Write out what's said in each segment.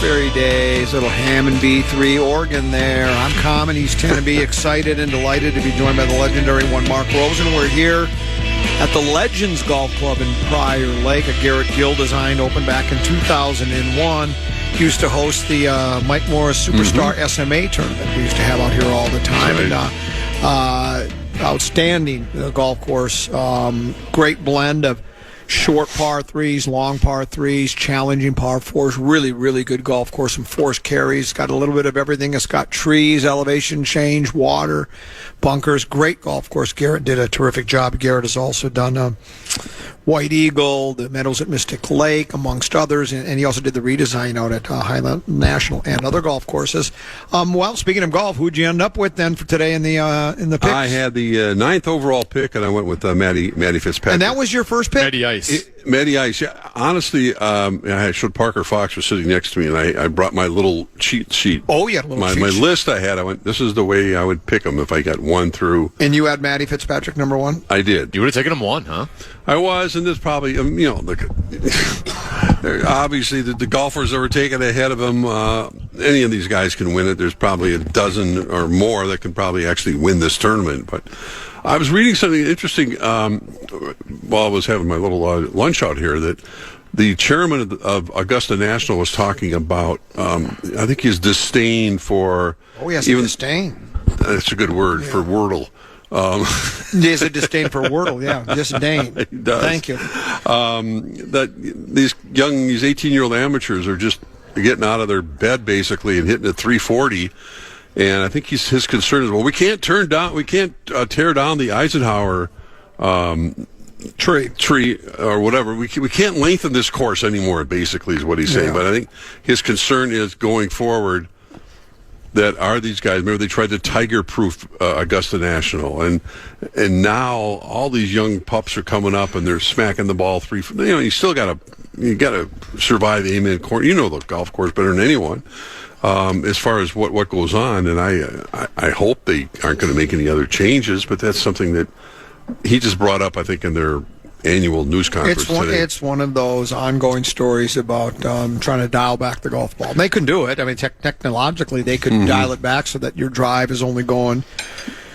Roxbury days, little Hammond B3 organ there. I'm Common, he's Tennessee, excited and delighted to be joined by the legendary one, Mark Rosen. We're here at the Legends Golf Club in Prior Lake, a Garrett Gill design, opened back in 2001. Used to host the Mike Morris Superstar SMA tournament we used to have out here all the time. Right. And outstanding golf course. Great blend of short par threes, long par threes, challenging par fours. Really, really good golf course. Some forced carries. Got a little bit of everything. It's got trees, elevation change, water, bunkers. Great golf course. Garrett did a terrific job. Garrett has also done White Eagle, the Meadows at Mystic Lake, amongst others, and he also did the redesign out at Highland National and other golf courses. Well, speaking of golf, who'd you end up with then for today in the picks? I had the 9th overall pick, and I went with Matty Fitzpatrick. And that was your first pick? Matty Ice. Matty Ice. Yeah, honestly, I showed Parker Fox was sitting next to me, and I brought my little cheat sheet. Oh, yeah, my list I had. I went, this is the way I would pick them if I got one through. And you had Matty Fitzpatrick number one? I did. You would have taken him one, huh? I was, and there's probably, obviously the golfers that were taken ahead of him, any of these guys can win it. There's probably a dozen or more that can probably actually win this tournament. But I was reading something interesting while I was having my little lunch out here, that the chairman of Augusta National was talking about, I think his disdain for... Oh, yes, disdain. That's a good word for Wordle. There's a disdain for Wordle, yeah. Disdain. It does. Thank you. That these 18-year-old amateurs are just getting out of their bed basically and hitting at 340. And I think his concern is, well, we can't tear down the Eisenhower tree or whatever. We can't lengthen this course anymore. Basically, is what he's saying. But I think his concern is going forward. That are these guys? Remember, they tried to tiger-proof Augusta National, and now all these young pups are coming up and they're smacking the ball three. You still gotta survive the Amen Course. You know the golf course better than anyone. As far as what goes on, and I hope they aren't going to make any other changes. But that's something that he just brought up, I think, in their annual news conference today. It's one of those ongoing stories about trying to dial back the golf ball. And they can do it. I mean, technologically, they could dial it back so that your drive is only going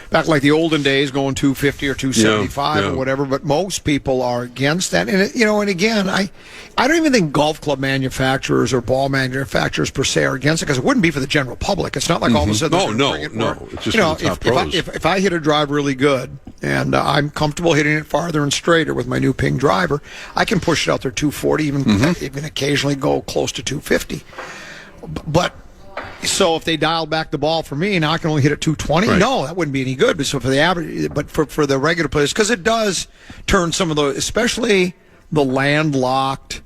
back like the olden days, going 250 or 275 or whatever. But most people are against that. And and again, I don't even think golf club manufacturers or ball manufacturers per se are against it, because it wouldn't be for the general public. It's not like all of a sudden no. It's just for the top pros. If I hit a drive really good and I'm comfortable hitting it farther and straighter with my new Ping driver, I can push it out there 240, even occasionally go close to 250. But so if they dialed back the ball for me, now I can only hit it 220. Right. No, that wouldn't be any good. But so for the average, but for the regular players, because it does turn some of those, especially the landlocked,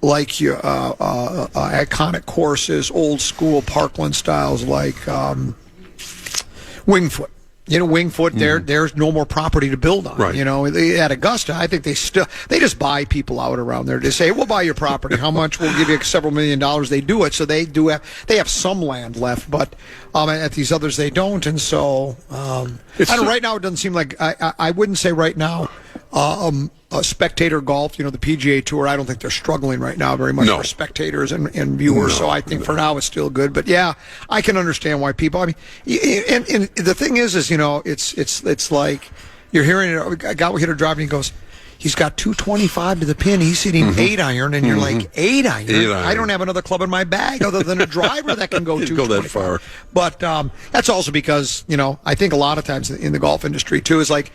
like your iconic courses, old school Parkland styles like Wingfoot. Wingfoot, there's no more property to build on. Right. At Augusta, I think they just buy people out around there to say, we'll buy your property. How much? We'll give you several $1 million. They do it, so they have some land left, but at these others they don't. And so, right now it doesn't seem like I wouldn't say right now. Spectator golf, the PGA Tour, I don't think they're struggling right now very much for spectators and viewers. So I think for now it's still good. But yeah, I can understand why people. I mean, and the thing is it's like you're hearing a guy will hit a drive and he goes, he's got 225 to the pin. He's hitting 8-iron, and you're like 8-iron. I don't have another club in my bag other than a driver that can go 225. Go that far. But that's also because I think a lot of times in the golf industry too is like,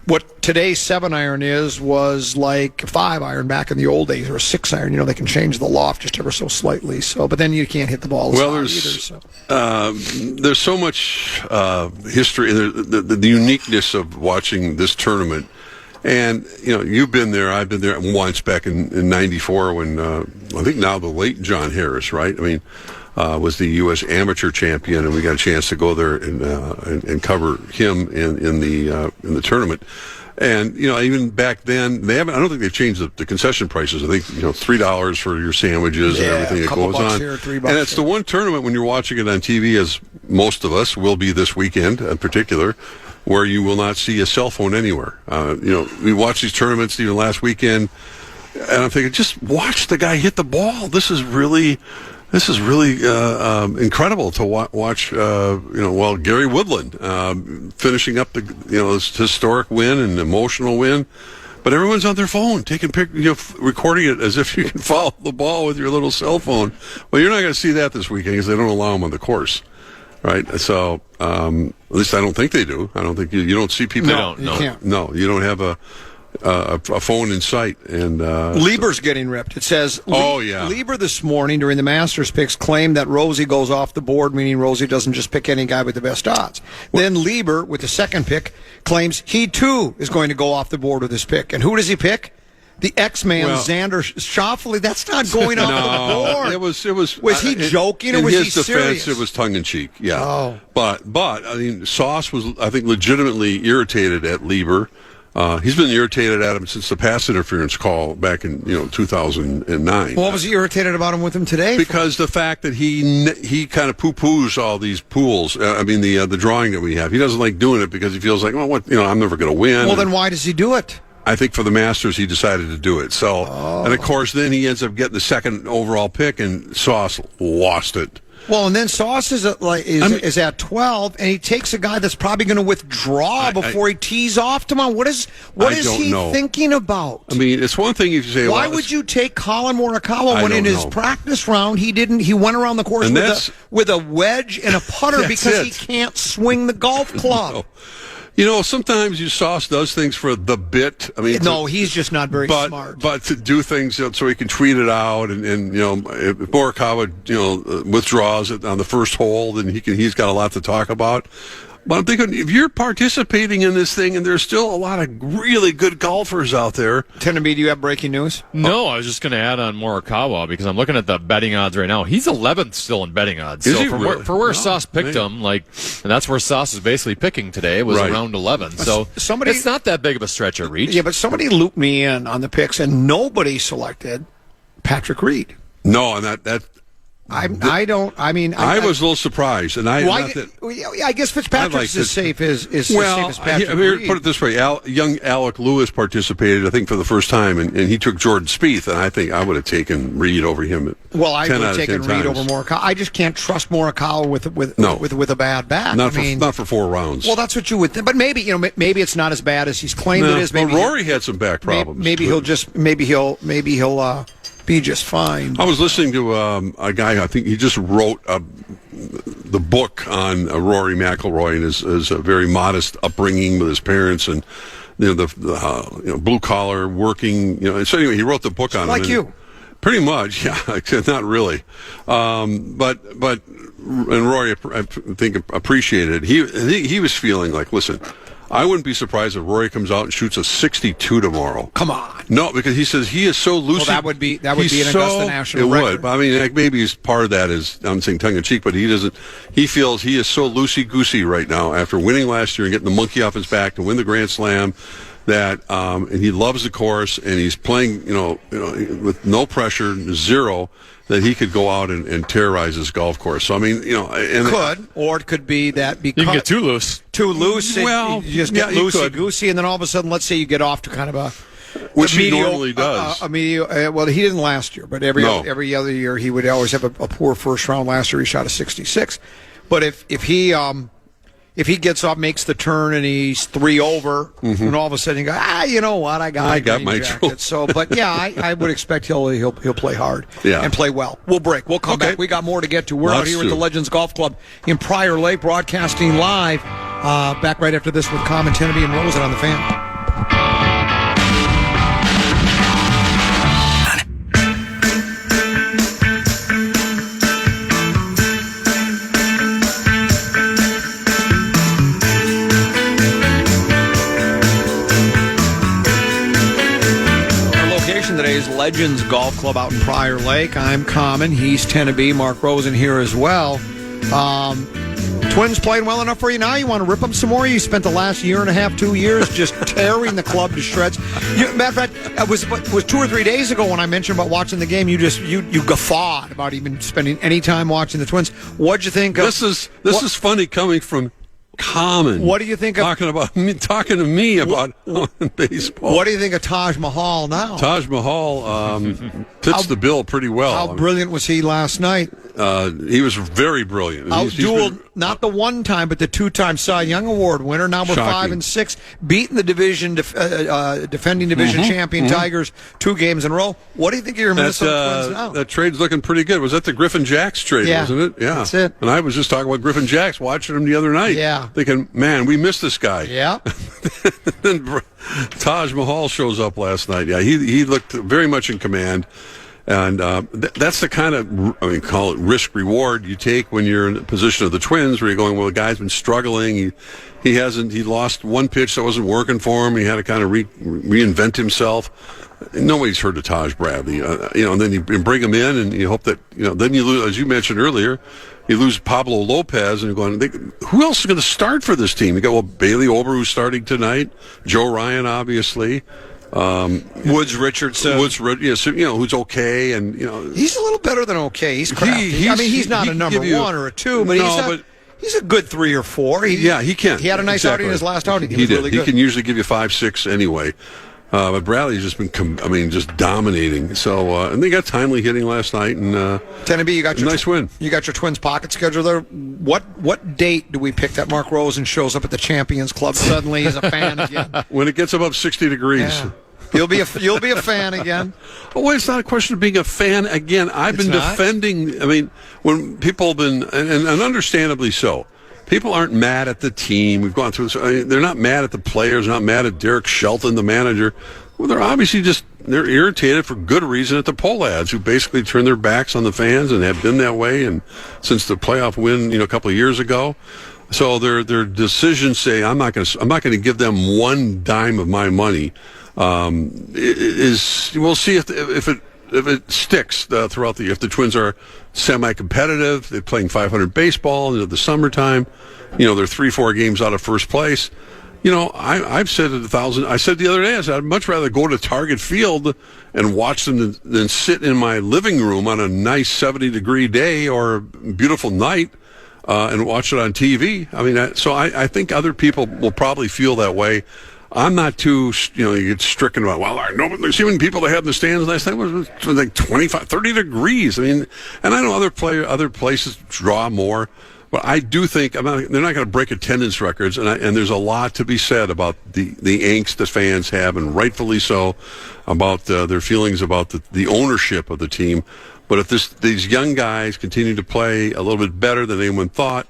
what today's 7-iron was like 5-iron back in the old days, or a 6-iron. They can change the loft just ever so slightly. So, but then you can't hit the ball as high either. So. There's so much history, the uniqueness of watching this tournament. And, you've been there, I've been there once back in 94 when, I think now the late John Harris, right? I mean, was the U.S. amateur champion, and we got a chance to go there and cover him in the tournament. And even back then, I don't think they've changed the concession prices. I think $3 for your sandwiches and everything that goes on. Here, $3 and it's the one tournament when you're watching it on TV, as most of us will be this weekend in particular, where you will not see a cell phone anywhere. We watched these tournaments even last weekend. And I'm thinking, just watch the guy hit the ball. This is really incredible to watch. Gary Woodland finishing up this historic win and emotional win. But everyone's on their phone, taking recording it as if you can follow the ball with your little cell phone. Well, you're not going to see that this weekend because they don't allow them on the course, right? So, at least I don't think they do. I don't think you don't see people. No, you can't. No, you don't have a phone in sight. And Lieber's getting ripped. It says, Lieber this morning during the Masters picks claimed that Rosie goes off the board, meaning Rosie doesn't just pick any guy with the best odds. Then Lieber, with the second pick, claims he too is going to go off the board with his pick. And who does he pick? The X-Man, Xander Schauffele. That's not going off the board. It was. Was he joking or was he serious? In his defense, it was tongue-in-cheek, yeah. Oh. But, I mean, Sauce was, I think, legitimately irritated at Lieber. He's been irritated at him since the pass interference call back in 2009. What was he irritated about him with him today? Because the fact that he kind of poo-poos all these pools. The drawing that we have. He doesn't like doing it because he feels like, I'm never going to win. Well, then why does he do it? I think for the Masters he decided to do it. So, and of course, then he ends up getting the second overall pick, and Sauce lost it. Well, and then Sauce is at 12, and he takes a guy that's probably going to withdraw before he tees off tomorrow. What is he thinking about? I mean, it's one thing if you say, why would you take Colin Morikawa when in his practice round he went around the course with a wedge and a putter because he can't swing the golf club? No. Sometimes Sauce does things for the bit. I mean, he's just not very smart. But to do things so he can tweet it out, and if Morikawa withdraws it on the first hole, then he's got a lot to talk about. But I'm thinking, if you're participating in this thing, and there's still a lot of really good golfers out there. Tenemy, do you have breaking news? No, I was just going to add on Morikawa because I'm looking at the betting odds right now. He's 11th still in betting odds. Is he really? For where Sauce picked him, and that's where Sauce is basically picking today, was around 11. So it's not that big of a stretch of reach. Yeah, but somebody looped me in on the picks, and nobody selected Patrick Reed. No, and that. I was a little surprised, and I guess Fitzpatrick's as safe as Patrick Reed. Put it this way: young Alec Lewis participated, I think, for the first time, and he took Jordan Spieth, and I think I would have taken Reed over him. Well, I would have taken Reed over Morikawa. I just can't trust Morikawa with a bad back. Not for 4 rounds. Well, that's what you would think, but maybe it's not as bad as he's claimed it is. Maybe Rory had some back problems. Maybe he'll be just fine. I was listening to a guy. I think he just wrote the book on Rory McIlroy and his very modest upbringing with his parents, and the blue collar working. So anyway, he wrote the book on like you. Pretty much, yeah. Not really, but and Rory, I think, appreciated it. He was feeling like, listen, I wouldn't be surprised if Rory comes out and shoots a 62 tomorrow. Come on. No, because he says he is so loose. Well, that would be an Augusta National record. It would. I mean, maybe part of that is, I'm saying tongue-in-cheek, but he doesn't. He feels he is so loosey-goosey right now after winning last year and getting the monkey off his back to win the Grand Slam, that and he loves the course, and he's playing, with no pressure, zero, that he could go out and terrorize his golf course. So, I mean, or it could be that because you can get too loose. Well, you just get loosey-goosey, and then all of a sudden, let's say you get off to kind of which he normally does. Well, he didn't last year, but every other year he would always have a poor first round. Last year he shot a 66. But if he gets up, makes the turn, and he's 3 over, and all of a sudden you go, you know what, I got my jacket. So, but yeah, I would expect he'll play hard and play well. We'll break. We'll come back. We got more to get to. We're out here at the Legends Golf Club in Prior Lake, broadcasting live. Back right after this with Common, Tenemy, and Rosen on the Fan. Today's Legends Golf Club out in Prior Lake. I'm Common. He's Teneby. Mark Rosen here as well. Twins playing well enough for you now? You want to rip them some more? You spent the last year and a half, 2 years just tearing the club to shreds. Matter of fact, it was 2 or 3 days ago when I mentioned about watching the game. You guffawed about even spending any time watching the Twins. What'd you think? This is funny coming from Common. What do you think of talking to me about baseball? What do you think of Taj Mahal now? Taj Mahal fits the bill pretty well. How brilliant was he last night? He was very brilliant. Outdueled not the one time, but the 2-time Cy Young Award winner, number 5 and 6, beating the defending division champion Tigers 2 games in a row. What do you think of your Minnesota Twins now? That trade's looking pretty good. Was that the Griffin Jacks trade, wasn't it? Yeah, that's it. And I was just talking about Griffin Jacks, watching him the other night. Yeah. Thinking, man, we missed this guy. Yeah. Then Taj Mahal shows up last night. Yeah, he looked very much in command. And that's the kind of, call it risk-reward you take when you're in the position of the Twins, where you're going, well, the guy's been struggling. He lost one pitch that wasn't working for him. He had to kind of reinvent himself. Nobody's heard of Taj Bradley. And then you bring him in, and you hope that, then you lose, as you mentioned earlier, you lose Pablo Lopez, and you're going, who else is going to start for this team? You got, Bailey Ober, who's starting tonight, Joe Ryan, obviously. Woods Richardson. Who's okay, and he's a little better than okay. He's crafty. He's not a number 1 or a 2, but he's a good 3 or 4. He can. He had a nice outing in his last outing. He was did. Really good. He can usually give you 5, 6 anyway. But Bradley's just been, just dominating. So, and they got timely hitting last night, and Tennessee, you got your nice win. You got your Twins pocket schedule there. What date do we pick that Mark Rosen shows up at the Champions Club suddenly as a fan again? When it gets above 60 degrees. Yeah. You'll be a fan again. Oh, it's not a question of being a fan again. I've been defending. When people have been, and understandably so, people aren't mad at the team. We've gone through this. They're not mad at the players. Not mad at Derek Shelton, the manager. Well, they're obviously they're irritated for good reason at the Pohlads, who basically turn their backs on the fans and have been that way, and since the playoff win, a couple of years ago. So their decisions say, I'm not going to give them one dime of my money. We'll see if it sticks throughout the year. If the Twins are semi-competitive, they're playing 500 baseball into the summertime. They're 3-4 games out of first place. I've said it 1,000. I said the other day, I'd much rather go to Target Field and watch them than sit in my living room on a nice 70-degree day or a beautiful night and watch it on TV. So I think other people will probably feel that way. I'm not too, you get stricken about, there's even people that had in the stands last night was like 25, 30 degrees. And I know other places draw more, but I do think they're not going to break attendance records. And there's a lot to be said about the angst that fans have, and rightfully so, about their feelings about the ownership of the team. But if these young guys continue to play a little bit better than anyone thought,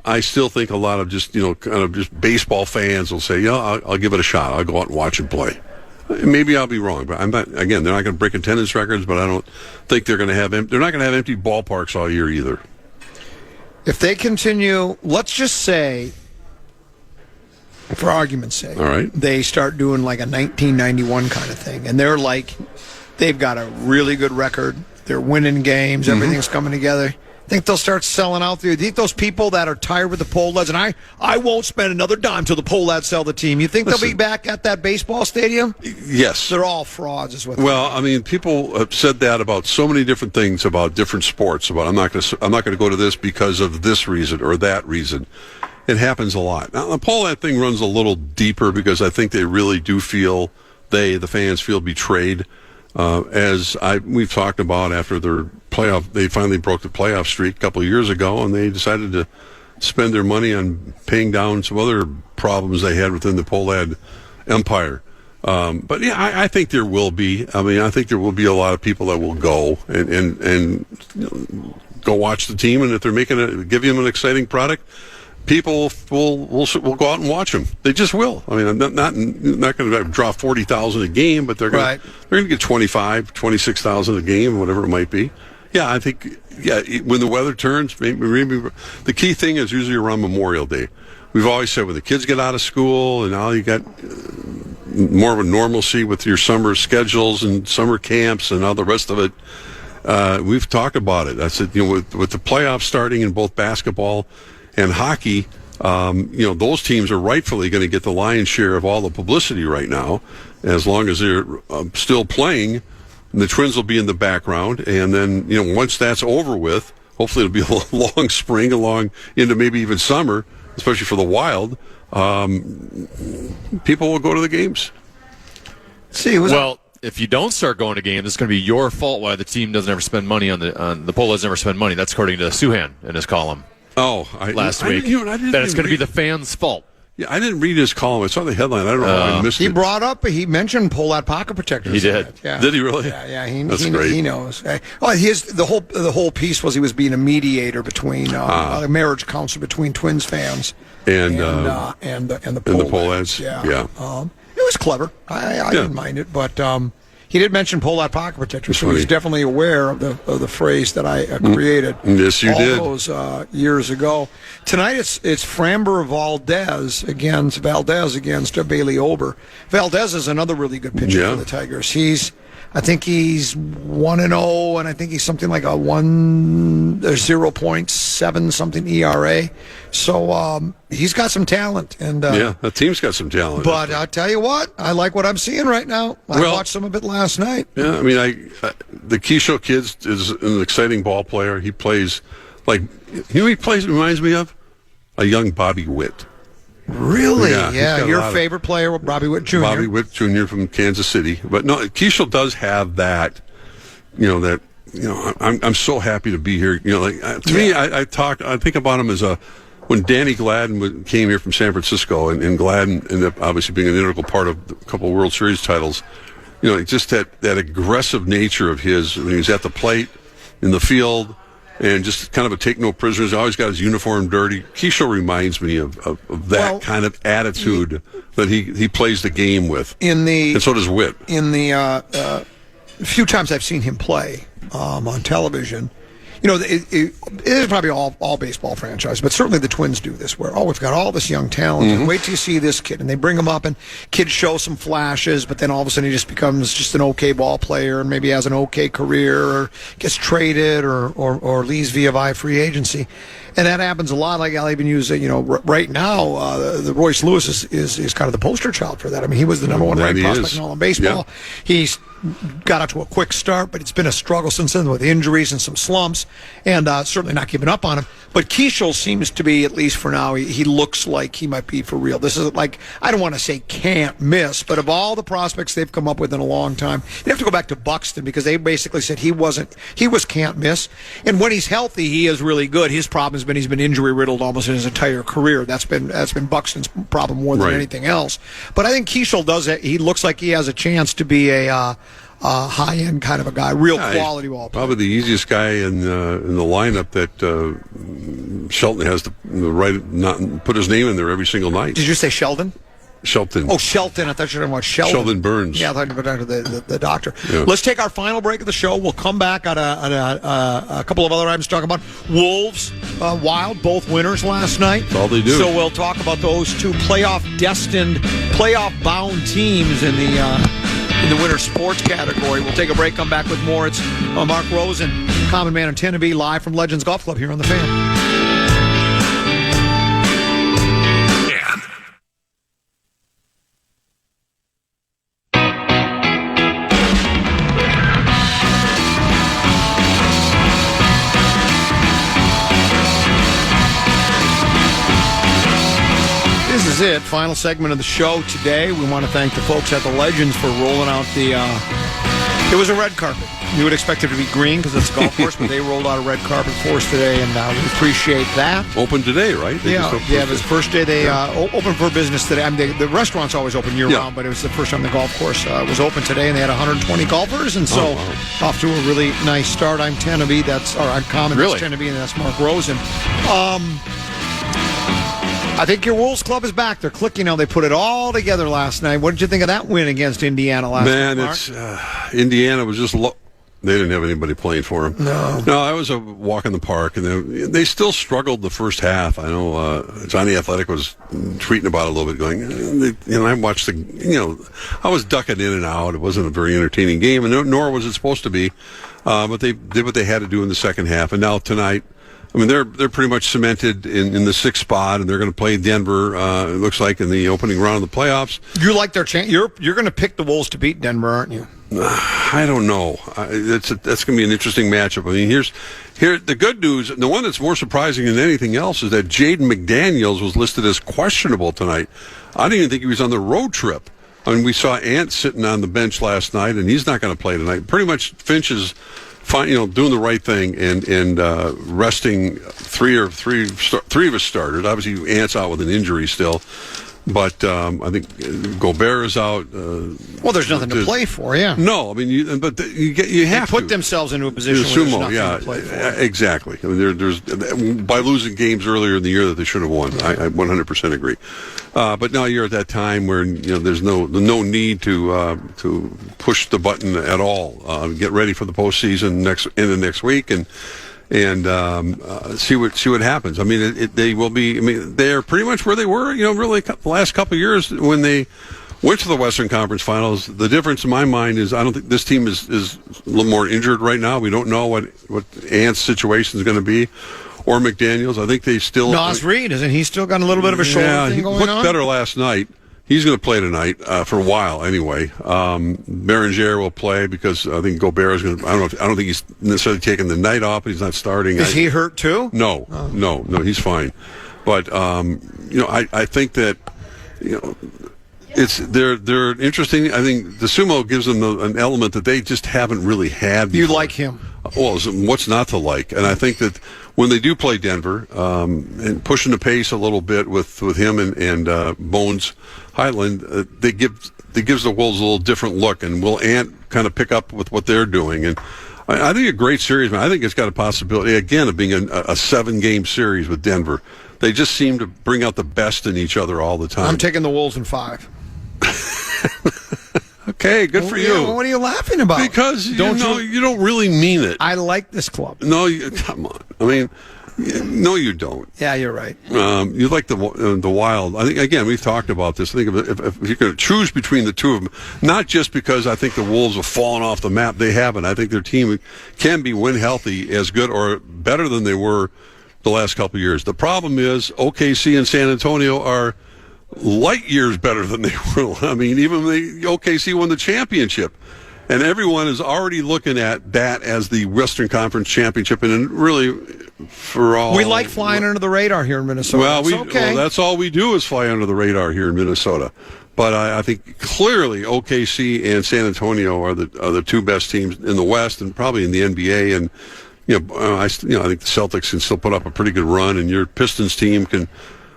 I still think a lot of just baseball fans will say, I'll give it a shot. I'll go out and watch and play. Maybe I'll be wrong, but I'm not. Again, they're not going to break attendance records, but I don't think they're not going to have empty ballparks all year either. If they continue, let's just say, for argument's sake, all right, they start doing like a 1991 kind of thing, and they've got a really good record. They're winning games. Everything's coming together. Think they'll start selling out there? Do you think those people that are tired with the Pohlads, and I won't spend another dime till the Pohlads sell the team, you think they'll be back at that baseball stadium? Yes. They're all frauds is what people have said that about so many different things about different sports. About I'm not going to go to this because of this reason or that reason. It happens a lot. Now, the Pohlad thing runs a little deeper because I think they really do feel, the fans feel betrayed. As we've talked about after their playoff, they finally broke the playoff streak a couple of years ago, and they decided to spend their money on paying down some other problems they had within the Pohlad empire. But yeah, I think there will be. I think there will be a lot of people that will go and go watch the team, and if they're give them an exciting product, people will go out and watch them. They just will. I'm not going to draw 40,000 a game, but they're going to get 25, 26,000 a game, whatever it might be. Yeah, I think when the weather turns, maybe the key thing is usually around Memorial Day. We've always said when the kids get out of school and now you got more of a normalcy with your summer schedules and summer camps and all the rest of it. We've talked about it. I said, with the playoffs starting in both basketball and hockey, those teams are rightfully going to get the lion's share of all the publicity right now, as long as they're still playing. The Twins will be in the background, and then once that's over with, hopefully it'll be a long spring, along into maybe even summer. especially for the Wild, people will go to the games. If you don't start going to games, it's going to be your fault why the team doesn't ever spend money on the poll doesn't ever spend money. That's according to Suhan in his column. Last week. That it's going to be the fans' fault. Yeah, I didn't read his column. I saw the headline. I don't know how I missed it. He mentioned pull-out pocket protectors. He did. Yeah. Did he really? Yeah. That's great. He knows. The whole piece was he was being a mediator between a marriage counselor between Twins fans and the Pohlads. Yeah. It was clever. I didn't mind it, but he did mention pull-out pocket protectors, so he's definitely aware of the phrase that I created. Yes, you did. All those years ago. Tonight it's Framber Valdez against Bailey Ober. Valdez is another really good pitcher for the Tigers. I think he's 1-0, and I think he's something like a 0.7 something ERA. So he's got some talent, and the team's got some talent. But I'll tell you what, I like what I'm seeing right now. I watched some of it last night. Yeah, I mean, the Keyshow kid is an exciting ball player. He plays like reminds me of a young Bobby Witt. Really? Yeah. Your favorite player, Bobby Witt Jr. Bobby Witt Jr. from Kansas City. But no, Keyshow does have that. I'm so happy to be here. To me, I think about him as when Danny Gladden came here from San Francisco, and Gladden ended up obviously being an integral part of a couple of World Series titles. Just that aggressive nature of his when he was at the plate, in the field. And just kind of a take no prisoners. Always got his uniform dirty. Keyshow reminds me of that kind of attitude that he plays the game with. And so does Witt. In the few times I've seen him play on television, it is probably all baseball franchise, but certainly the Twins do this where, we've got all this young talent, and wait till you see this kid, and they bring him up, and kids show some flashes, but then all of a sudden he just becomes just an okay ball player, and maybe has an okay career, or gets traded, or leaves via free agency. And that happens a lot. Like I'll even use, right now, the Royce Lewis is kind of the poster child for that. I mean, he was the number one ranked prospect in all of baseball. Yeah. He's got out to a quick start, but it's been a struggle since then with injuries and some slumps, and certainly not giving up on him. But Keyshow seems to be, at least for now, he looks like he might be for real. This is like, I don't want to say can't miss, but of all the prospects they've come up with in a long time, they have to go back to Buxton because they basically said he was can't miss. And when he's healthy, he is really good. His problem has been he's been injury riddled almost in his entire career. That's been Buxton's problem more than anything else. But I think Keyshow does it. He looks like he has a chance to be a high-end kind of a guy, real quality ball player. Probably the easiest guy in the lineup that Shelton has the right not put his name in there every single night. Did you say Sheldon? Shelton. Oh, Shelton. I thought you were talking about Sheldon. Sheldon Burns. Yeah, I thought you were talking about the doctor. Yeah. Let's take our final break of the show. We'll come back on a couple of other items to talk about. Wolves, Wild, both winners last night. That's all they do. So we'll talk about those two playoff-destined, playoff-bound teams in the winter sports category. We'll take a break, come back with more. It's Mark Rosen, Common Man in Tennessee, live from Legends Golf Club here on The Fan. This is it. Final segment of the show today. We want to thank the folks at the Legends for rolling out it was a red carpet. You would expect it to be green because it's a golf course, but they rolled out a red carpet for us today, and we appreciate that. Open today, right? It was the first day they opened for business today. I mean, the restaurant's always open year-round, but it was the first time the golf course was open today, and they had 120 golfers, and so off to a really nice start. I'm Tennessee. I'm Common. That's Tennessee, and that's Mark Rosen. I think your Wolves club is back. They're clicking now. They put it all together last night. What did you think of that win against Indiana last night, Mark? It's Indiana was just they didn't have anybody playing for them. No, I was a walk in the park, and they still struggled the first half. I know Johnny Athletic was tweeting about it a little bit, going, I watched I was ducking in and out. It wasn't a very entertaining game, and nor was it supposed to be. But they did what they had to do in the second half, and now tonight. I mean, they're pretty much cemented in the sixth spot, and they're going to play Denver. It looks like in the opening round of the playoffs. You like their chance? You're going to pick the Wolves to beat Denver, aren't you? I don't know. That's going to be an interesting matchup. I mean, here the good news. The one that's more surprising than anything else is that Jaden McDaniels was listed as questionable tonight. I didn't even think he was on the road trip. I mean, we saw Ant sitting on the bench last night, and he's not going to play tonight. Pretty much Finch is fine, doing the right thing and resting three of his starters. Obviously, Ant's out with an injury still. But I think Gobert is out. Well, there's nothing to play for, yeah. No, I mean, you have to put themselves into a position where there's nothing to play for. Exactly. I mean, there's by losing games earlier in the year that they should have won. I 100% agree. But now you're at that time where there's no need to push the button at all. Get ready for the postseason next week and see what happens. I mean, they will be. I mean, they're pretty much where they were. Really, the last couple of years when they went to the Western Conference Finals. The difference in my mind is I don't think this team is a little more injured right now. We don't know what Ant's situation is going to be, or McDaniels. I think they still. Nas Reed, isn't he still got a little bit of a shoulder thing going on? He looked better last night. He's going to play tonight for a while anyway. Berenger will play because I think Gobert is going to. I don't think he's necessarily taking the night off, but he's not starting. Is he hurt too? No, he's fine. But I think that they're interesting. I think the sumo gives them an element that they just haven't really had before. You like him? Well, what's not to like? And I think that when they do play Denver and pushing the pace a little bit with him and Bones Highland, they gives the Wolves a little different look, and will Ant kind of pick up with what they're doing? And I think a great series, man. I think it's got a possibility again of being a 7-game series with Denver. They just seem to bring out the best in each other all the time. I'm taking the Wolves in 5. Okay, good for you. What are you laughing about? Because you don't really mean it. I like this club. No, come on. I mean, no, you don't. Yeah, you're right. You like the Wild. I think again we've talked about this. I think if you're going to choose between the two of them, not just because I think the Wolves have fallen off the map, they haven't. I think their team can be, when healthy, as good or better than they were the last couple of years. The problem is OKC and San Antonio are light years better than they were. I mean, even OKC won the championship, and everyone is already looking at that as the Western Conference championship. And really, for all we like flying under the radar here in Minnesota. Well, that's all we do is fly under the radar here in Minnesota. But I think clearly OKC and San Antonio are the two best teams in the West and probably in the NBA. And I think the Celtics can still put up a pretty good run, and your Pistons team can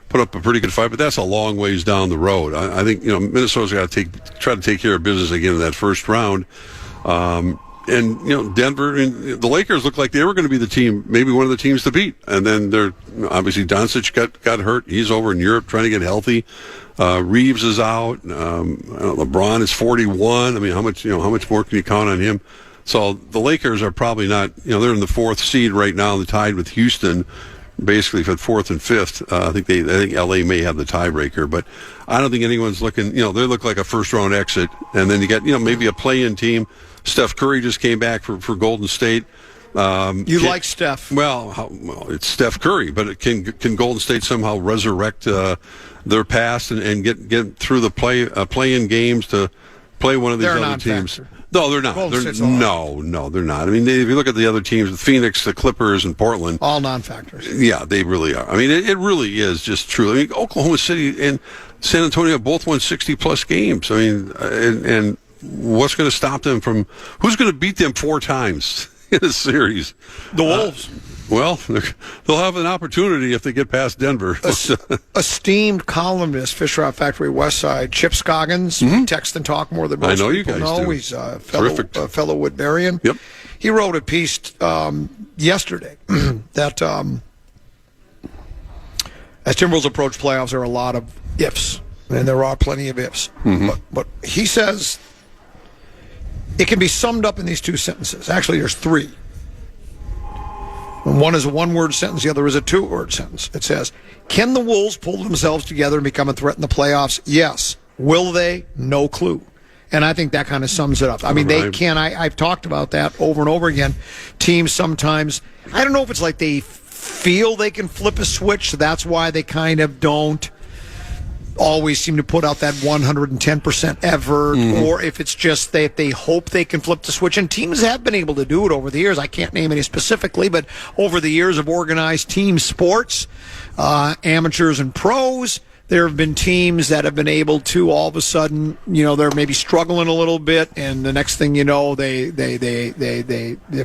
put up a pretty good fight, but that's a long ways down the road. I think Minnesota's got to try to take care of business again in that first round. And Denver and the Lakers look like they were going to be the team, maybe one of the teams to beat. And then they're obviously Doncic got hurt. He's over in Europe trying to get healthy. Reeves is out. LeBron is 41. I mean, how much more can you count on him? So the Lakers are probably not. They're in the 4th seed right now. They're tied with Houston, basically for 4th and 5th. I think LA may have the tiebreaker, but I don't think anyone's looking. They look like a first round exit, and then you get maybe a play-in team. Steph Curry just came back for Golden State. You like Steph? Well, it's Steph Curry, but can Golden State somehow resurrect their past and get through the play-in games to play one of these other teams? Factor. No, they're not. No, they're not. I mean, if you look at the other teams, Phoenix, the Clippers, and Portland. All non-factors. Yeah, they really are. I mean, it really is just true. I mean, Oklahoma City and San Antonio both won 60-plus games. I mean, and what's going to stop them from – who's going to beat them 4 times in a series? The Wolves. Well, they'll have an opportunity if they get past Denver. Esteemed columnist, Fisher Out Factory West Side, Chip Scoggins, text and talk more than most people you guys know. He's a fellow Woodburyan. Yep. He wrote a piece yesterday that as Timberwolves approach playoffs, there are a lot of ifs, and there are plenty of ifs. Mm-hmm. But he says it can be summed up in these 2 sentences. Actually, there's 3. One is a 1-word sentence, the other is a 2-word sentence. It says, can the Wolves pull themselves together and become a threat in the playoffs? Yes. Will they? No clue. And I think that kind of sums it up. I mean, they can. I've talked about that over and over again. Teams sometimes, I don't know if it's like they feel they can flip a switch, so that's why they kind of don't always seem to put out that 110% effort, or if it's just they hope they can flip the switch. And teams have been able to do it over the years. I can't name any specifically, but over the years of organized team sports, amateurs and pros, there have been teams that have been able to all of a sudden, they're maybe struggling a little bit, and the next thing you know, they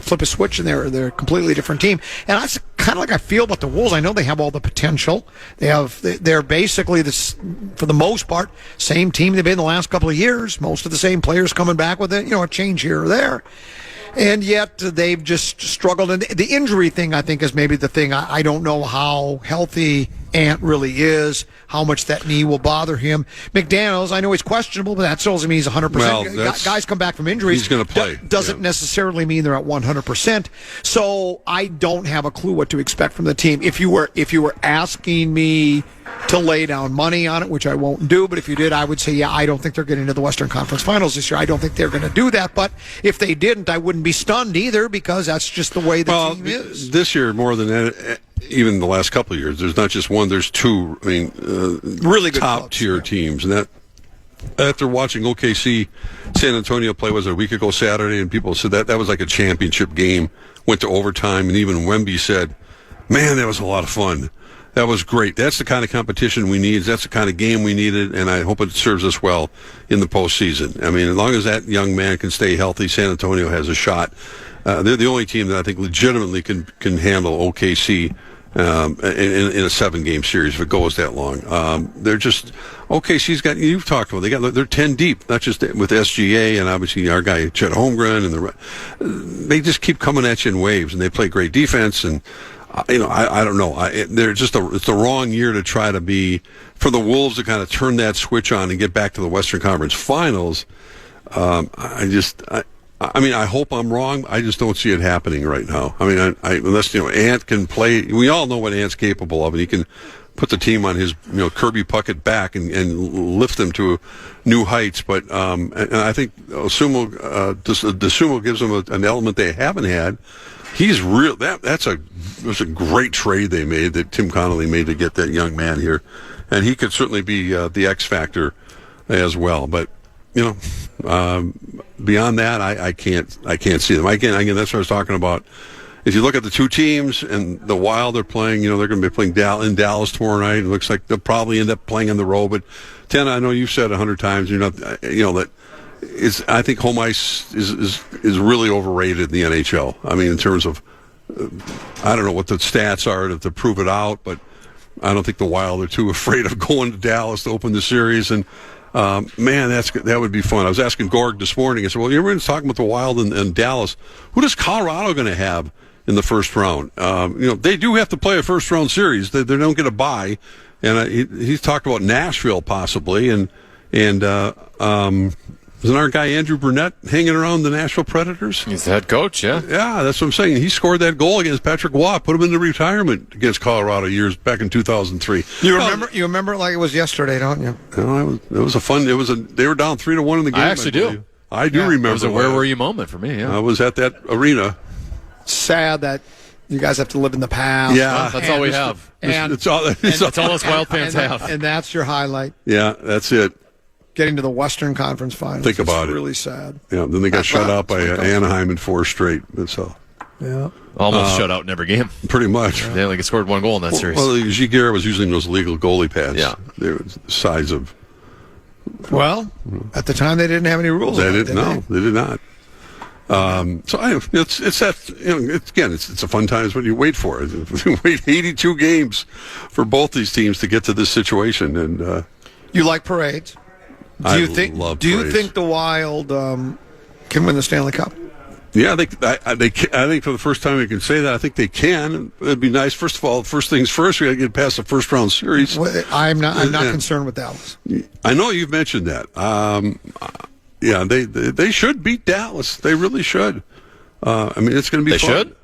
flip a switch and they're a completely different team. And that's kind of like I feel about the Wolves. I know they have all the potential. They're basically this, for the most part, same team they've been in the last couple of years. Most of the same players coming back with it, a change here or there. And yet they've just struggled. And the injury thing, I think, is maybe the thing. I don't know how healthy Ant really is, how much that knee will bother him. McDaniels, I know he's questionable, but that doesn't mean he's 100%. Well, guys come back from injuries. He's going to play. Doesn't necessarily mean they're at 100%. So I don't have a clue what to expect from the team. If you were asking me to lay down money on it, which I won't do, but if you did, I would say, I don't think they're getting to the Western Conference Finals this year. I don't think they're going to do that. But if they didn't, I wouldn't be stunned either, because that's just the way the team is. This year, more than even the last couple of years, there's not just one, there's two. I mean, really good top-tier teams. And that, after watching OKC San Antonio play, was it a week ago Saturday, and people said that was like a championship game, went to overtime, and even Wemby said, man, that was a lot of fun. That was great. That's the kind of competition we need. That's the kind of game we needed, and I hope it serves us well in the postseason. I mean, as long as that young man can stay healthy, San Antonio has a shot. They're the only team that I think legitimately can handle OKC in a 7-game series if it goes that long. They're just OKC's got. You've talked about. They're 10 deep, not just with SGA and obviously our guy Chet Holmgren, and they just keep coming at you in waves, and they play great defense and. I don't know. It's the wrong year to try to be for the Wolves to kind of turn that switch on and get back to the Western Conference Finals. I hope I'm wrong. I just don't see it happening right now. I mean, unless Ant can play. We all know what Ant's capable of, and he can put the team on his Kirby Puckett back and lift them to new heights. But and I think DeSumo gives them an element they haven't had. He's real. That's a great trade they made, that Tim Connolly made to get that young man here, and he could certainly be the X factor as well. But beyond that, I can't see them. Again, that's what I was talking about. If you look at the two teams and the Wild they're playing, they're going to be playing in Dallas tomorrow night. It looks like they'll probably end up playing on the road. But Ten, I know you've said 100 times, that. I think home ice is really overrated in the NHL. I mean, in terms of, I don't know what the stats are to prove it out, but I don't think the Wild are too afraid of going to Dallas to open the series. And man, that would be fun. I was asking Gorg this morning. I said, "Well, everyone's talking about the Wild and Dallas. Who does Colorado going to have in the first round? They do have to play a first round series. They don't get a bye." And he's talked about Nashville possibly, and isn't our guy Andrew Burnett hanging around the Nashville Predators? He's the head coach, yeah. Yeah, that's what I'm saying. He scored that goal against Patrick Waugh, put him into retirement against Colorado years back in 2003. You remember it like it was yesterday, don't you? It was a fun. They were down 3-1 in the game. I actually do. I do remember. It was a where were you moment for me. Yeah. I was at that arena. Sad that you guys have to live in the past. Yeah, that's all we have. It's all us Wild fans have. And that's your highlight. Yeah, that's it. Getting to the Western Conference Finals. Think about it. Really sad. Yeah, then they got shut out by Anaheim in 4 straight. So, yeah. Almost shut out in every game. Pretty much. They only scored 1 goal in that series. Well, Giguère was using those legal goalie pads. Yeah. They were the size of... Well, at the time they didn't have any rules. They did not. It's a fun time. It's what you wait for. You wait 82 games for both these teams to get to this situation. And you like parades? Do you think the Wild can win the Stanley Cup? Yeah, I think for the first time we can say that. I think they can. It'd be nice. First of all, first things first, we got to get past the first round series. Well, I'm not concerned with Dallas. I know you've mentioned that. Yeah, they should beat Dallas. They really should. It's going to be fun. They should?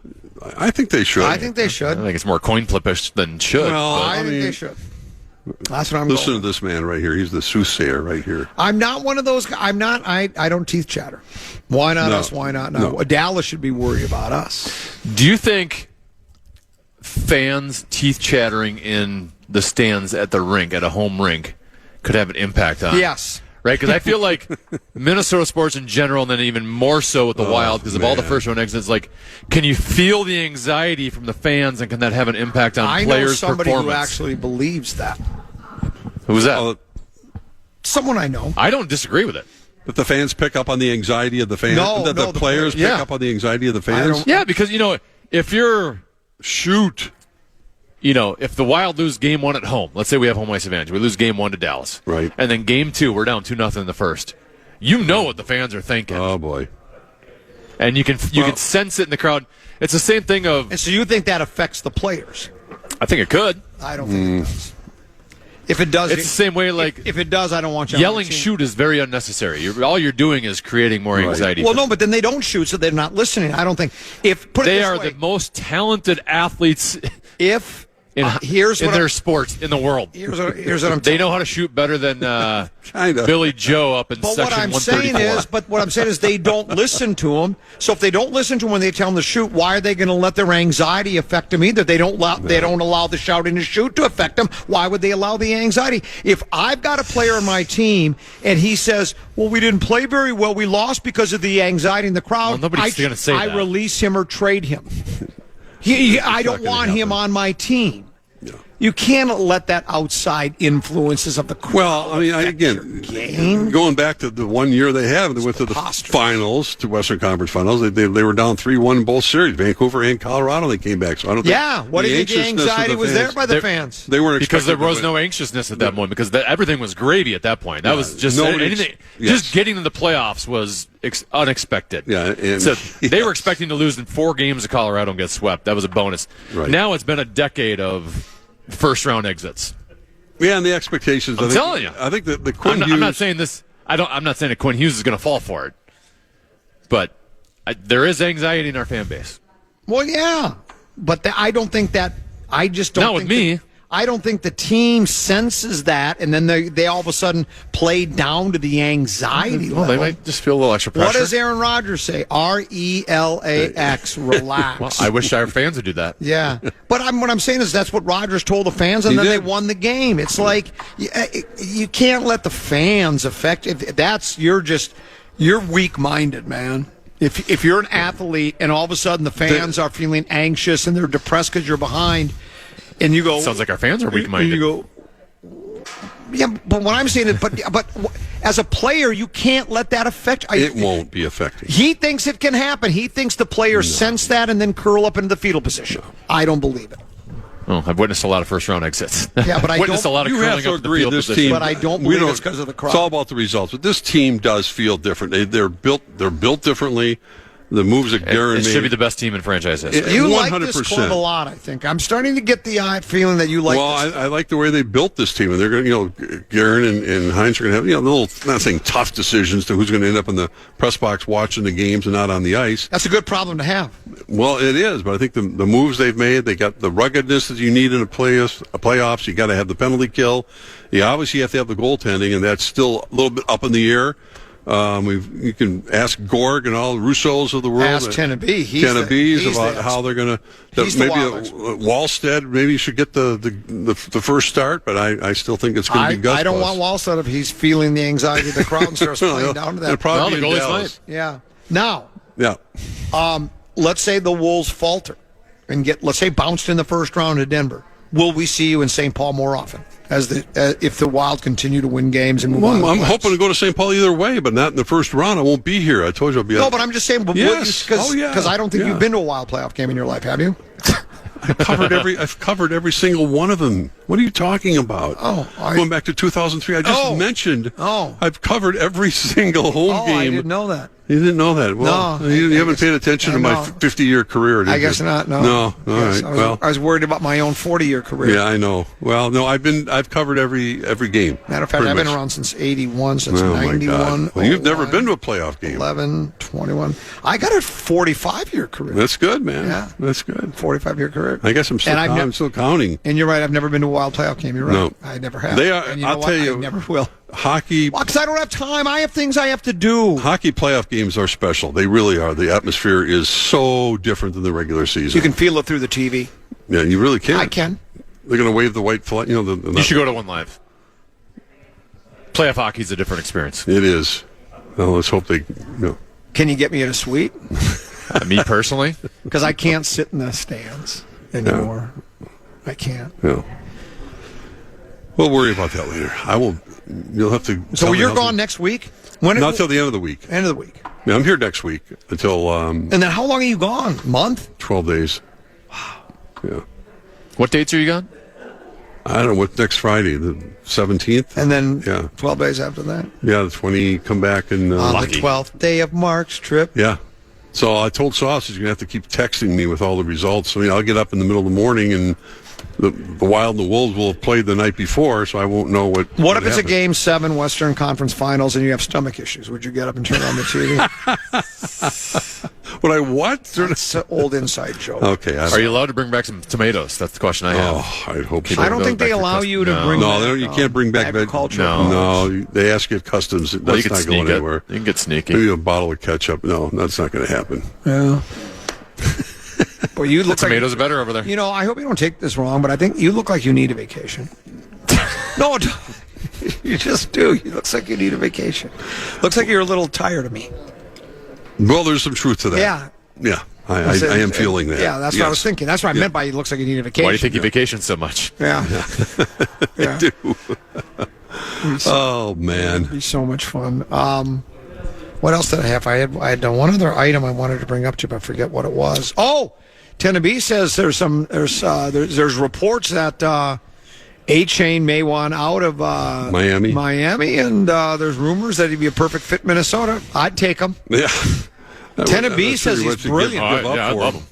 I think they should. I think they should. I think it's more coin flippish than should. Well, I think they should. That's what I'm Listen going. to this man right here. He's the soothsayer right here. I'm not one of those. I'm not. I don't teeth chatter. Why not us? Why not? No. Dallas should be worried about us. Do you think fans teeth chattering in the stands at the rink, at a home rink, could have an impact on. Yes. Right? Because I feel like Minnesota sports in general, and then even more so with the Wild, because of all the first-round exits, like, can you feel the anxiety from the fans, and can that have an impact on players' performance? I know somebody who actually believes that. Who's that? Someone I know. I don't disagree with it. That the fans pick up on the anxiety of the fans? No, the players pick up on the anxiety of the fans? Yeah, because, if you're... Shoot. If the Wild lose game 1 at home, let's say we have home ice advantage, we lose game 1 to Dallas. Right. And then game 2, we're down 2-0 in the first. You know what the fans are thinking. Oh, boy. And you can sense it in the crowd. It's the same thing of... And so you think that affects the players? I think it could. I don't think it does. If it does... It's the same way, like... If it does, I don't want you yelling shoot is very unnecessary. All you're doing is creating more anxiety. Well, no, but then they don't shoot, so they're not listening. I don't think... They are the most talented athletes... in their sports in the world. Here's what I'm telling They know how to shoot better than Billy Joe up in section 134. What I'm saying is they don't listen to them. So if they don't listen to them when they tell them to shoot, why are they going to let their anxiety affect them either? They don't allow the shouting to shoot to affect them. Why would they allow the anxiety? If I've got a player on my team and he says, well, we didn't play very well, we lost because of the anxiety in the crowd, nobody's going to say that. I release him or trade him. I don't want him on my team. Yeah. You can't let that outside influences of the crowd. Well, I mean, going back to the 1 year they went to the finals, to Western Conference Finals. They were down 3-1 in both series, Vancouver and Colorado. They came back, so I don't think. Yeah, what do you think the anxiety was there by the fans? They weren't because there was no anxiousness at that point because everything was gravy at that point. That was just anything. Just getting to the playoffs was unexpected. Yeah, so they were expecting to lose in 4 games to Colorado and get swept. That was a bonus. Right. Now it's been a decade of first-round exits. Yeah, and the expectations. I'm telling you. I think that the Quinn Hughes. I'm not saying this. I'm not saying that Quinn Hughes is going to fall for it, but there is anxiety in our fan base. Well, yeah, but I don't think that. I just don't. Not with me. I don't think the team senses that, and then they all of a sudden play down to the anxiety level. They might just feel a little extra pressure. What does Aaron Rodgers say? RELAX, relax. Well, I wish our fans would do that. Yeah, but what I'm saying is that's what Rodgers told the fans, and then they won the game. It's like you can't let the fans affect. You're weak-minded, man. If you're an athlete and all of a sudden the fans are feeling anxious and they're depressed because you're behind. And you go. Sounds like our fans are weak-minded. You go. Yeah, but what I'm saying is, but as a player, you can't let that affect. It won't be affecting. He thinks it can happen. He thinks the players sense that and then curl up into the fetal position. No. I don't believe it. Oh, I've witnessed a lot of first-round exits. Yeah, but I witnessed a lot of curling up the field position. Team, but I don't believe it's because of the crowd. It's all about the results. But this team does feel different. They're built differently. The moves that Guerin made. It should be the best team in franchise history. You 100%. Like this club a lot, I think. I'm starting to get the feeling that you like this. Well, I like the way they built this team. And they're going to, Guerin and Heinz are going to have, little, not saying tough decisions to who's going to end up in the press box watching the games and not on the ice. That's a good problem to have. Well, it is. But I think the moves they've made, they got the ruggedness that you need in a playoffs. You got to have the penalty kill. You obviously have to have the goaltending, and that's still a little bit up in the air. You can ask Gorg and all the Russos of the world. Ask Tenneby. Tenneby's about how they're going to. Maybe Wallstead maybe should get the first start, but I still think it's going to be Gus. I don't want Wallstead if he's feeling the anxiety of the crowd and starts playing down to that. Probably the goalie's fine. Yeah. Now. Yeah. Let's say the Wolves falter and let's say bounced in the first round of Denver. Will we see you in St. Paul more often? If the Wild continue to win games and move on. I'm hoping to go to St. Paul either way, but not in the first round. I won't be here. I told you I'll be. No, but I'm just saying. Yes. Because I don't think you've been to a Wild playoff game in your life, have you? I've covered every single one of them. What are you talking about? Going back to 2003, I just mentioned. I've covered every single home game. I didn't know that. You didn't know that? Well, you haven't paid attention to my 50-year career, did you? I guess not. No. No. All right. I was worried about my own 40-year career. Yeah, I know. Well, no, I've covered every game. Matter of fact, I've been around since 81, since 91. Well, you've never been to a playoff game. 11, 21. I got a 45-year career. That's good, man. Yeah. That's good. 45-year career. I guess I'm still counting. And you're right. I've never been to a Wild playoff game. You're right. No. I never have. I'll tell you. I never will. Hockey. Because I don't have time. I have things I have to do. Hockey playoff games are special. They really are. The atmosphere is so different than the regular season. You can feel it through the TV. Yeah, you really can. I can. They're going to wave the white flag. You should go to one live. Playoff hockey's a different experience. It is. Well, let's hope they. Can you get me in a suite? Me personally? Because I can't sit in the stands anymore. Yeah. I can't. Yeah. We'll worry about that later. I will. You'll have to. So you're gone next week? Not till the end of the week. End of the week. Yeah, I'm here next week until. And then how long are you gone? Month? 12 days. Wow. Yeah. What dates are you gone? I don't know. What next Friday? The 17th? And then 12 days after that? Yeah, the 20. Come back and on the 12th day of Mark's trip. Yeah. So I told Sauce he's going to have to keep texting me with all the results. I mean, I'll get up in the middle of the morning and the Wild and the Wolves will have played the night before, so I won't know what. What if it's a Game 7 Western Conference Finals and you have stomach issues? Would you get up and turn on the TV? Would I what? That's an old inside joke. Okay. Are you allowed to bring back some tomatoes? That's the question I have. Oh, I hope so. I don't think they allow you to bring back. No, you can't bring back agriculture. No, they ask you at customs. That's not going anywhere. You can get sneaky. Maybe a bottle of ketchup. No, that's not going to happen. Yeah. Well, you look tomatoes are better over there. You know, I hope you don't take this wrong, but I think you look like you need a vacation. No, you just do. You look like you need a vacation. Looks like you're a little tired of me. Well, there's some truth to that. Yeah. Yeah. I am feeling that. Yeah, that's what I was thinking. That's what I meant by it looks like you need a vacation. Why do you think you vacation so much? Yeah. I do. Oh, man. It'd be so much fun. What else did I have? I had one other item I wanted to bring up to you, but I forget what it was. Oh, Tennessee says there's reports that A-Chain may want out of Miami, and there's rumors that he'd be a perfect fit Minnesota. I'd take him. Yeah. Tennessee says he's brilliant. I love him.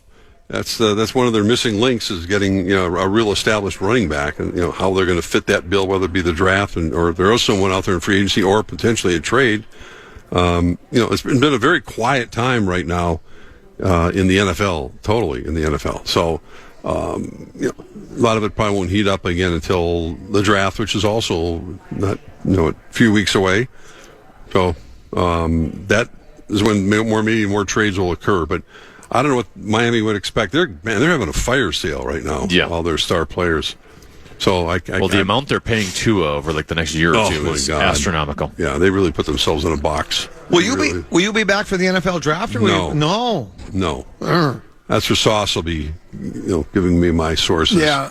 That's one of their missing links is getting a real established running back, and how they're going to fit that bill, whether it be the draft or if there is someone out there in free agency or potentially a trade. It's been a very quiet time right now in the NFL, totally in the NFL. So a lot of it probably won't heat up again until the draft, which is also not a few weeks away. So that is when more trades will occur, but. I don't know what Miami would expect. They're having a fire sale right now. Yeah. All their star players. So the amount they're paying Tua over like the next year or two is astronomical. Yeah, they really put themselves in a box. Will you be back for the NFL draft? Or No. That's for Sauce will be giving me my sources. Yeah.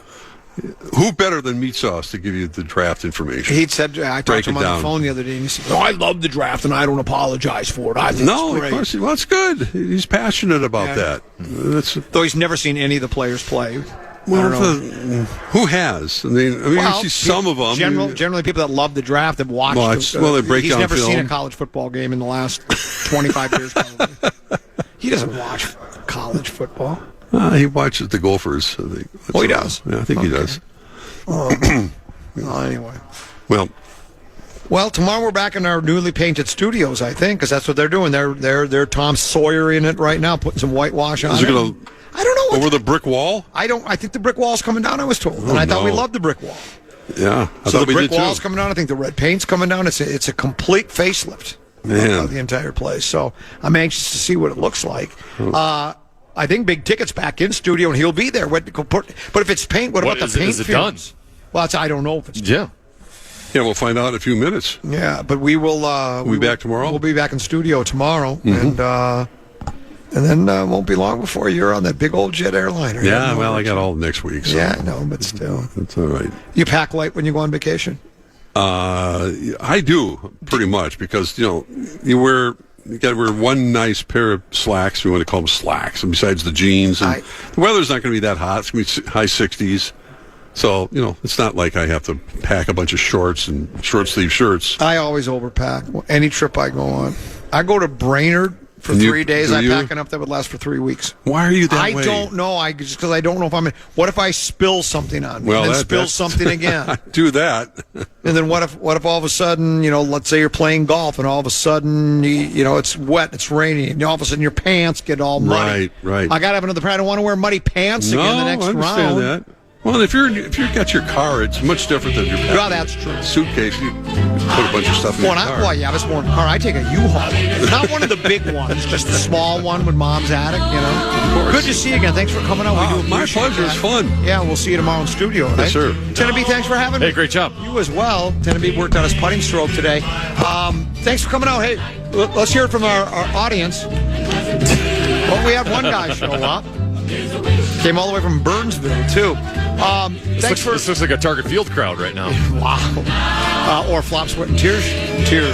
Who better than Meat Sauce to give you the draft information? He said, I talked to him on the phone the other day, and he said, I love the draft, and I don't apologize for it. I think it's great. Of course. Well, that's good. He's passionate about that. Though he's never seen any of the players play. Well, who has? I mean, you see some of them. Generally, people that love the draft have watched. They break he's down never film. Seen a college football game in the last 25 years, probably. He doesn't watch college football. He watches the Gophers. I think. He does? Yeah, I think he does. Anyway. Well, tomorrow we're back in our newly painted studios, I think, because that's what they're doing. They're Tom Sawyer in it right now, putting some whitewash on. Is it going to? I don't know. Over the brick wall? I think the brick wall's coming down. I was told, and I thought we loved the brick wall. Yeah, so the brick wall's coming down. I think the red paint's coming down. It's a complete facelift of the entire place. So I'm anxious to see what it looks like. I think Big Ticket's back in studio, and he'll be there. But if it's paint, what about the paint? Is it done? Well, I don't know if it's done. Yeah, we'll find out in a few minutes. Yeah, but we will. We'll be back tomorrow? We'll be back in studio tomorrow, and then won't be long before you're on that big old jet airliner. Yeah, well, I got all next week. So. Yeah, I know, but still. That's all right. You pack light when you go on vacation? I do, pretty much, because, you got to wear one nice pair of slacks. We want to call them slacks. And besides the jeans, and the weather's not going to be that hot. It's going to be high 60s. So, it's not like I have to pack a bunch of shorts and short sleeve shirts. I always overpack any trip I go on. I go to Brainerd for 3 days. I pack enough that would last for 3 weeks. Why are you that way? I don't know. Just because I don't know if I'm in. What if I spill something on me? And then spill something again? I do that. And then what if all of a sudden, let's say you're playing golf and all of a sudden, it's wet, it's raining, and all of a sudden your pants get all muddy. Right. I got to have another pair. I don't want to wear muddy pants again the next round. I understand that. Well, if you've got your car, it's much different than your that's true. Suitcase. You put a bunch of stuff in your car. Well, yeah, I was more in the car. I take a U-Haul. Not one of the big ones, just the small one with Mom's attic, you know. Of course. Good to see you again. Thanks for coming out. We do my pleasure. It's fun. Yeah, we'll see you tomorrow in studio. Right? Yes, sir. Teneby, thanks for having me. Hey, great job. You as well. Teneby worked on his putting stroke today. Thanks for coming out. Hey, let's hear it from our audience. Well, we had one guy show up. Came all the way from Burnsville, too. This looks like a Target Field crowd right now. Wow. Or Flop, Sweat, and Tears tour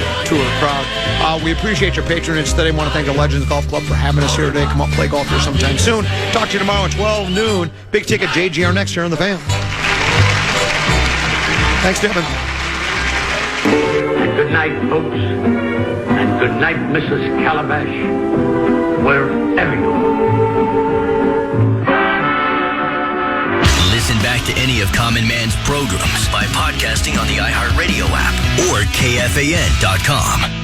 crowd. We appreciate your patronage today. I want to thank the Legends Golf Club for having us here today. Come up, play golf here sometime soon. Talk to you tomorrow at 12 noon. Big ticket JGR next year on the Fan. Thanks, Devin. And good night, folks. And good night, Mrs. Calabash. Wherever you are. Listen back to any of Common Man's programs by podcasting on the iHeartRadio app or KFAN.com.